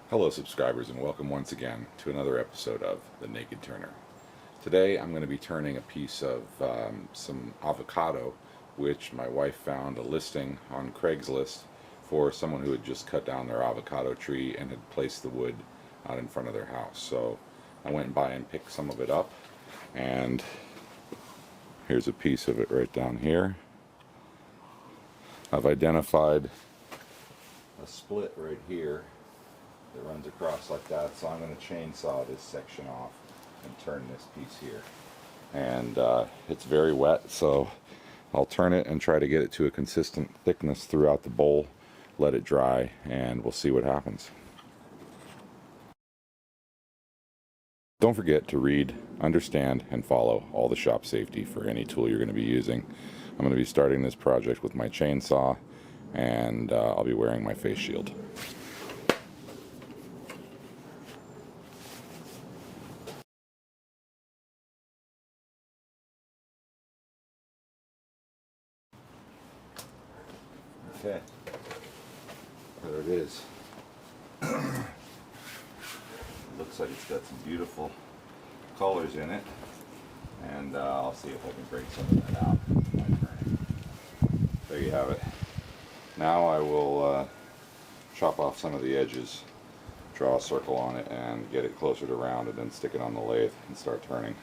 Hello subscribers, and welcome once again to another episode of The Naked Turner. Today I'm going to be turning a piece of some avocado, which my wife found a listing on Craigslist for someone who had just cut down their avocado tree and had placed the wood out in front of their house. So I went by and picked some of it up, and here's a piece of it right down here. I've identified a split right here that runs across like that, so I'm going to chainsaw this section off and turn this piece here. And it's very wet, so I'll turn it and try to get it to a consistent thickness throughout the bowl, let it dry, and we'll see what happens. Don't forget to read, understand, and follow all the shop safety for any tool you're going to be using. I'm going to be starting this project with my chainsaw, and I'll be wearing my face shield. Okay, there it is. Looks like it's got some beautiful colors in it, and I'll see if I can break some of that out with my turning. There you have it. Now I will chop off some of the edges, draw a circle on it, and get it closer to round, and then stick it on the lathe and start turning.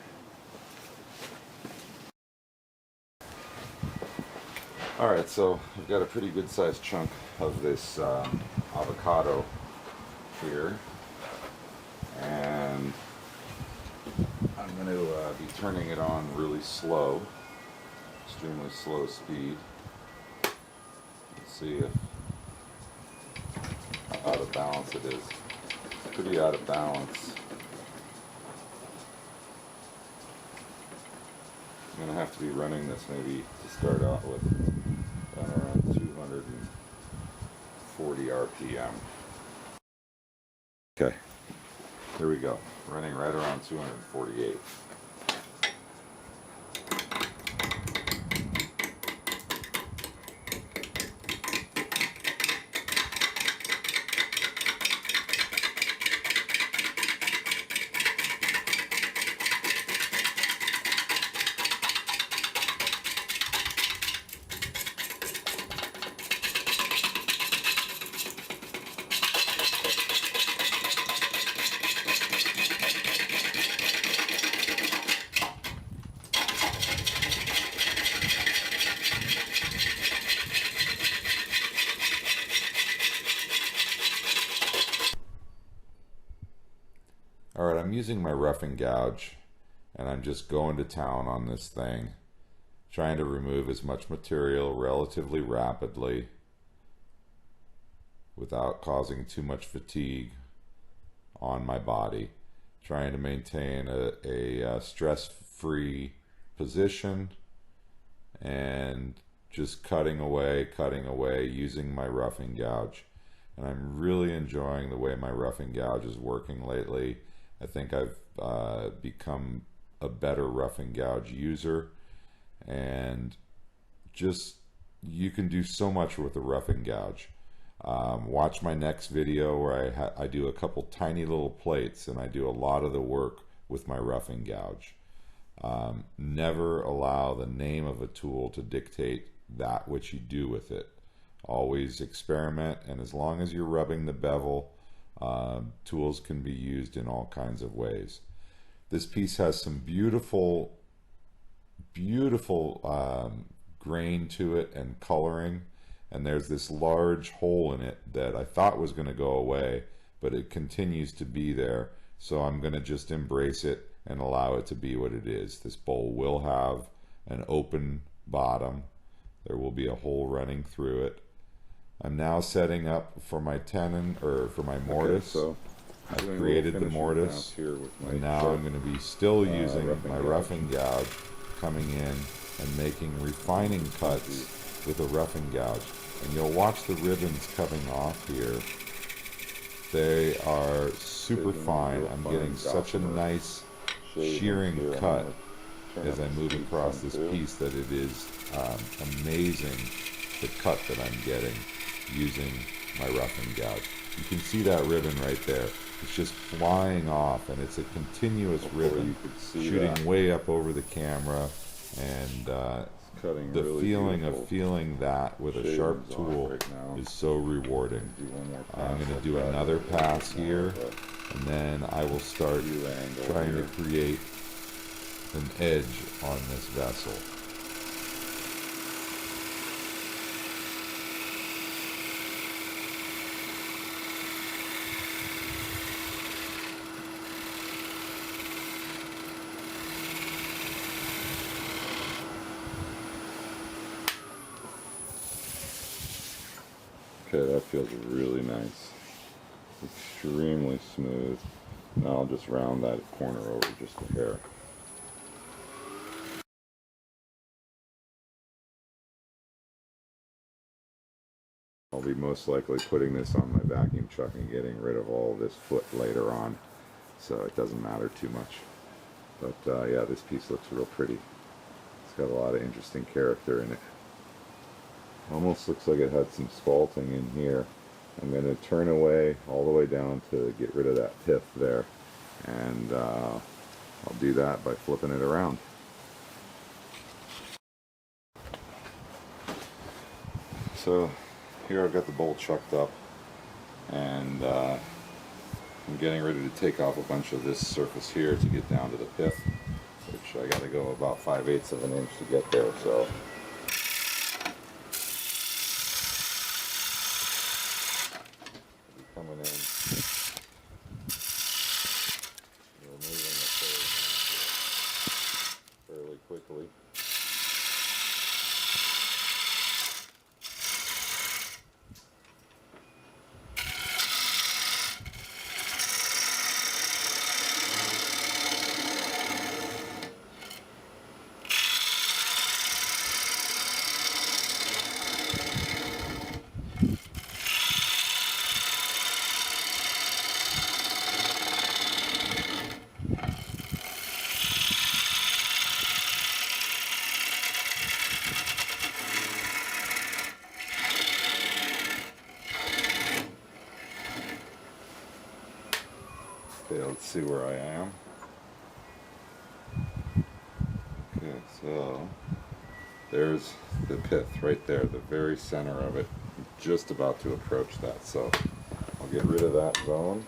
Alright, so I've got a pretty good sized chunk of this avocado here, and I'm going to be turning it on really slow, extremely slow speed. Let's see how out of balance it is. It's pretty out of balance. I'm going to have to be running this maybe to start out with around 240 RPM. Okay, here we go. Running right around 248. Alright, I'm using my roughing gouge, and I'm just going to town on this thing, trying to remove as much material relatively rapidly without causing too much fatigue on my body, trying to maintain a stress-free position, and just cutting away using my roughing gouge. And I'm really enjoying the way my roughing gouge is working lately. I think I've become a better roughing gouge user, and just you can do so much with a roughing gouge. Watch my next video where I do a couple tiny little plates, and I do a lot of the work with my roughing gouge. Never allow the name of a tool to dictate that which you do with it. Always experiment, and as long as you're rubbing the bevel, tools can be used in all kinds of ways. This piece has some beautiful grain to it and coloring, and there's this large hole in it that I thought was going to go away, but it continues to be there, so I'm going to just embrace it and allow it to be what it is. This bowl will have an open bottom. There will be a hole running through it. I'm now setting up for my tenon, or for my mortise. Okay, so I've created the mortise here with my, and now I'm going to be still using my roughing gouge, coming in and making refining cuts with a roughing gouge. And you'll watch the ribbons coming off here. They are super fine. I'm getting such a nice shearing cut as I move across this piece that it is amazing the cut that I'm getting using my roughing gouge. You can see that ribbon right there. It's just flying off, and it's a continuous ribbon shooting way up over the camera, and the really feeling beautiful. of feeling that with a sharp tool is so rewarding. I'm going to do another pass here, and then I will start trying to create an edge on this vessel. Okay, that feels really nice. Extremely smooth. Now I'll just round that corner over just a hair. I'll be most likely putting this on my vacuum chuck and getting rid of all this foot later on, so it doesn't matter too much. But yeah, this piece looks real pretty. It's got a lot of interesting character in it. Almost looks like it had some sculpting in here. I'm going to turn away all the way down to get rid of that pith there, and I'll do that by flipping it around. So here I've got the bolt chucked up, and I'm getting ready to take off a bunch of this surface here to get down to the pith, which I got to go about 5/8 of an inch to get there. So coming in, removing the fairly quickly. Okay, let's see where I am. Okay, so there's the pith right there, the very center of it. I'm just about to approach that, so I'll get rid of that zone.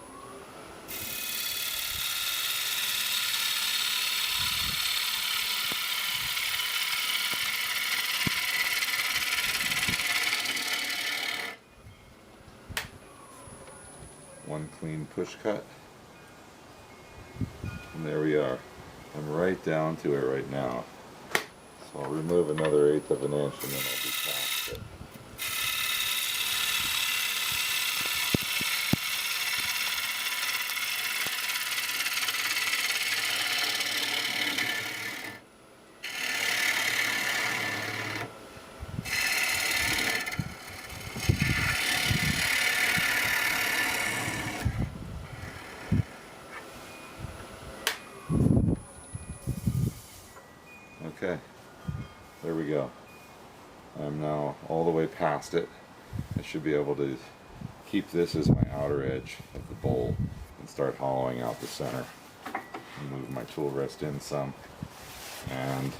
One clean push cut. And there we are. I'm right down to it right now. So I'll remove another 1/8 of an inch and then I'll be past it. Okay, there we go. I'm now all the way past it. I should be able to keep this as my outer edge of the bowl and start hollowing out the center. Move my tool rest in some, and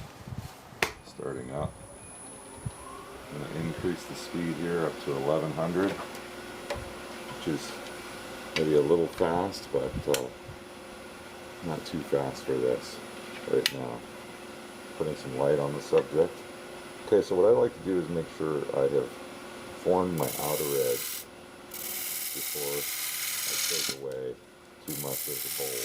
starting up. I'm going to increase the speed here up to 1100, which is maybe a little fast, but not too fast for this right now. Putting some light on the subject. Okay, so what I like to do is make sure I have formed my outer edge before I take away too much of the bowl.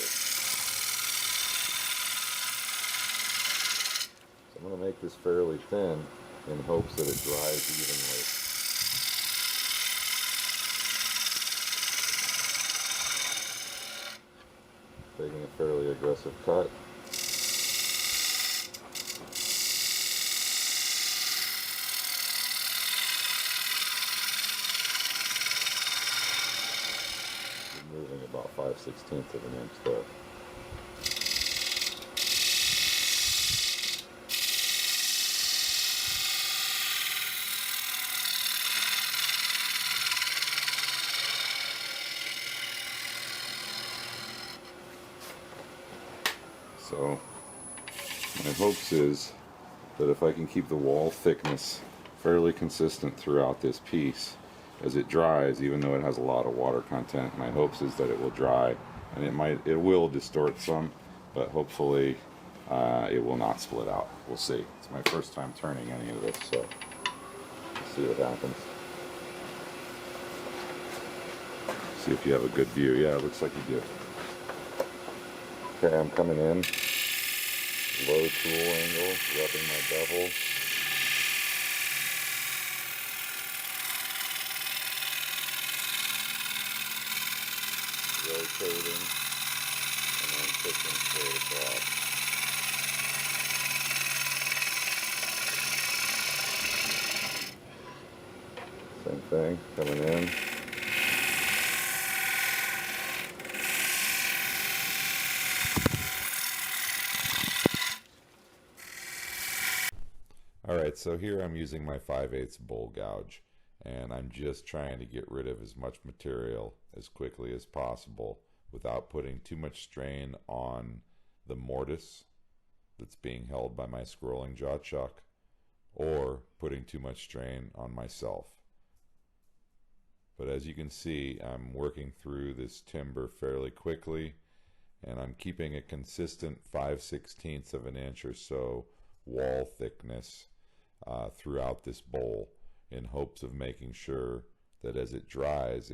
So I'm going to make this fairly thin in hopes that it dries evenly. Taking a fairly aggressive cut. Moving about 5/16 of an inch there. So my hopes is that if I can keep the wall thickness fairly consistent throughout this piece as it dries, even though it has a lot of water content, my hopes is that it will dry, and it will distort some, but hopefully it will not split out. We'll see. It's my first time turning any of this, so we'll see what happens. See if you have a good view. Yeah, it looks like you do. Okay, I'm coming in, low tool angle, rubbing my bevel. Rotating, and then pushing straight across. Same thing, coming in. Alright, so here I'm using my 5/8 bowl gouge, and I'm just trying to get rid of as much material as quickly as possible without putting too much strain on the mortise that's being held by my scrolling jaw chuck, or putting too much strain on myself. But as you can see, I'm working through this timber fairly quickly, and I'm keeping a consistent 5/16 of an inch or so wall thickness throughout this bowl, in hopes of making sure that as it dries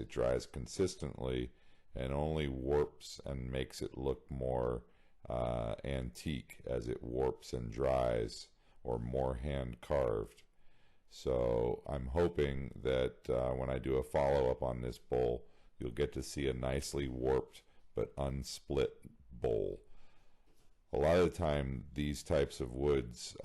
consistently and only warps and makes it look more antique as it warps and dries, or more hand carved. So I'm hoping that when I do a follow-up on this bowl, you'll get to see a nicely warped but unsplit bowl. A lot of the time these types of woods,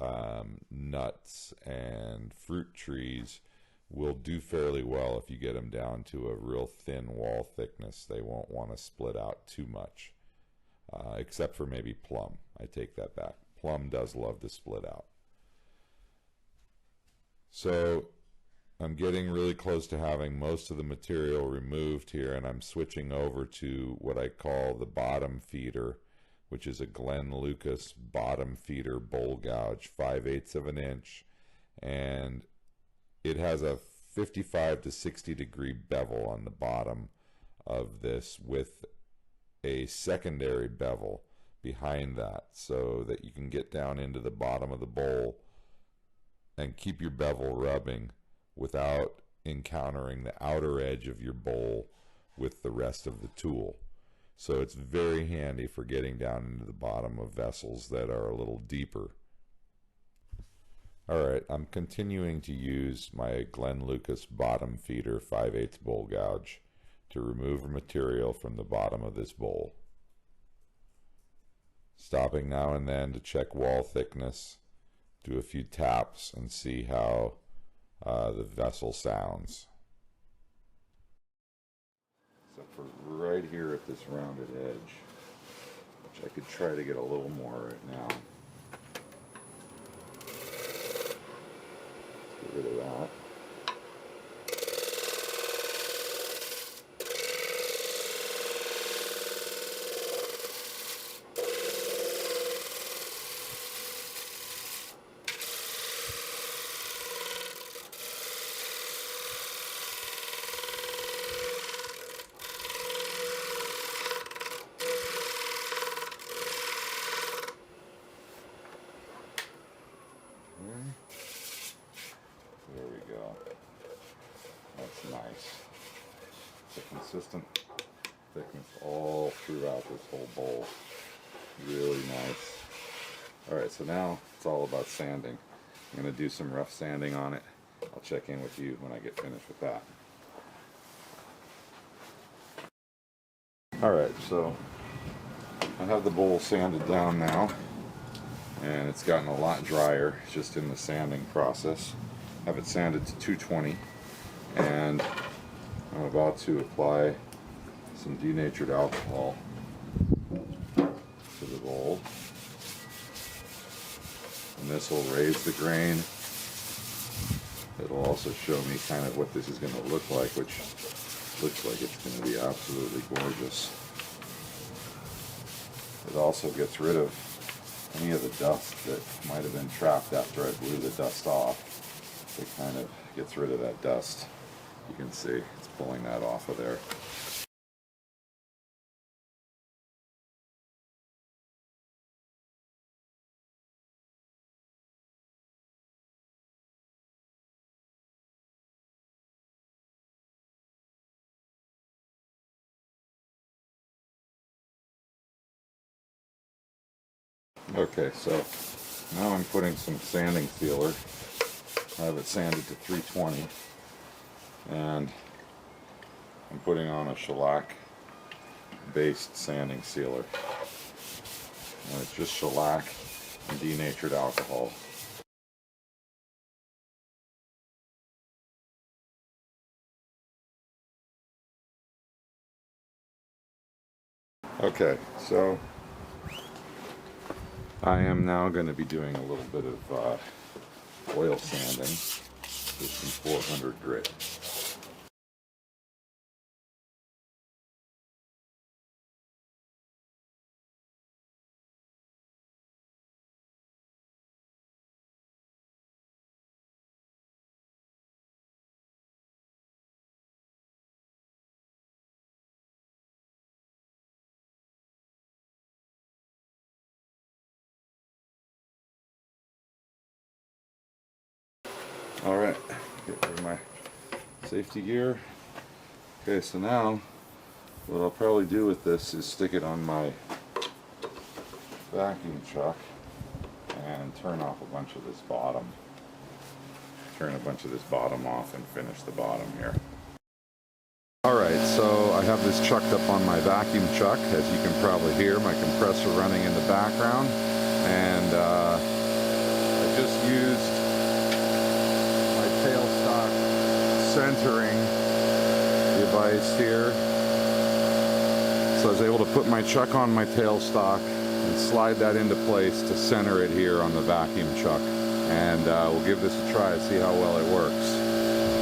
nuts and fruit trees, will do fairly well if you get them down to a real thin wall thickness. They won't want to split out too much, except for maybe plum. I take that back. Plum does love to split out. So I'm getting really close to having most of the material removed here, and I'm switching over to what I call the bottom feeder, which is a Glenn Lucas bottom feeder bowl gouge, 5/8 of an inch, and it has a 55 to 60 degree bevel on the bottom of this, with a secondary bevel behind that, so that you can get down into the bottom of the bowl and keep your bevel rubbing without encountering the outer edge of your bowl with the rest of the tool. So it's very handy for getting down into the bottom of vessels that are a little deeper. Alright, I'm continuing to use my Glenn Lucas bottom feeder 5/8 bowl gouge to remove material from the bottom of this bowl. Stopping now and then to check wall thickness, do a few taps, and see how the vessel sounds. Except for right here at this rounded edge, which I could try to get a little more right now. Get rid of that. There we go. That's nice. It's a consistent thickness all throughout this whole bowl. Really nice. Alright, so now it's all about sanding. I'm going to do some rough sanding on it. I'll check in with you when I get finished with that. Alright, so I have the bowl sanded down now, and it's gotten a lot drier just in the sanding process. I have it sanded to 220, and I'm about to apply some denatured alcohol to the bowl, and this will raise the grain. It'll also show me kind of what this is going to look like, which looks like it's going to be absolutely gorgeous. It also gets rid of any of the dust that might have been trapped after I blew the dust off. It kind of gets rid of that dust. You can see it's pulling that off of there. Okay, so now I'm putting some sanding sealer. I have it sanded to 320, and I'm putting on a shellac based sanding sealer. And it's just shellac and denatured alcohol. Okay, so I am now going to be doing a little bit of oil sanding with some 400 grit. Alright, get rid of my safety gear. Okay, so now what I'll probably do with this is stick it on my vacuum truck and turn off a bunch of this bottom. Turn a bunch of this bottom off and finish the bottom here. Alright, so I have this chucked up on my vacuum truck. As you can probably hear, my compressor running in the background. And I just used my tailstock centering device here. So I was able to put my chuck on my tailstock and slide that into place to center it here on the vacuum chuck. And we'll give this a try, see how well it works.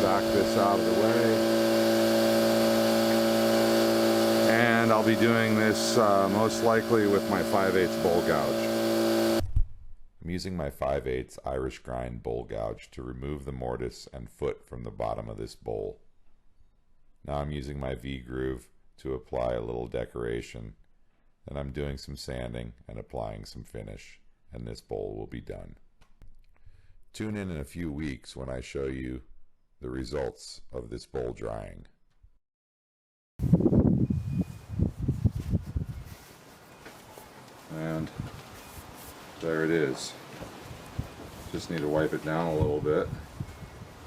Back this out of the way. And I'll be doing this most likely with my 5/8 bowl gouge. I'm using my 5/8 Irish grind bowl gouge to remove the mortise and foot from the bottom of this bowl. Now I'm using my V-groove to apply a little decoration. Then I'm doing some sanding and applying some finish, and this bowl will be done. Tune in a few weeks when I show you the results of this bowl drying. And there it is. Just need to wipe it down a little bit,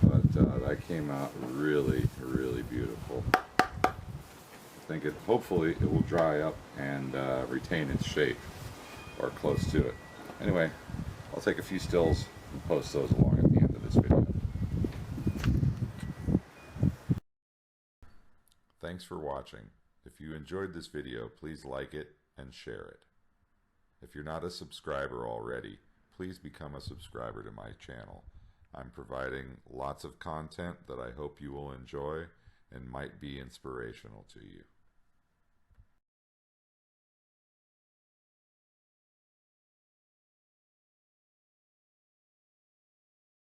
but that came out really, really beautiful. I think hopefully it will dry up and retain its shape, or close to it. Anyway, I'll take a few stills and post those along at the end of this video. Thanks for watching. If you enjoyed this video, please like it and share it. If you're not a subscriber already, please become a subscriber to my channel. I'm providing lots of content that I hope you will enjoy and might be inspirational to you.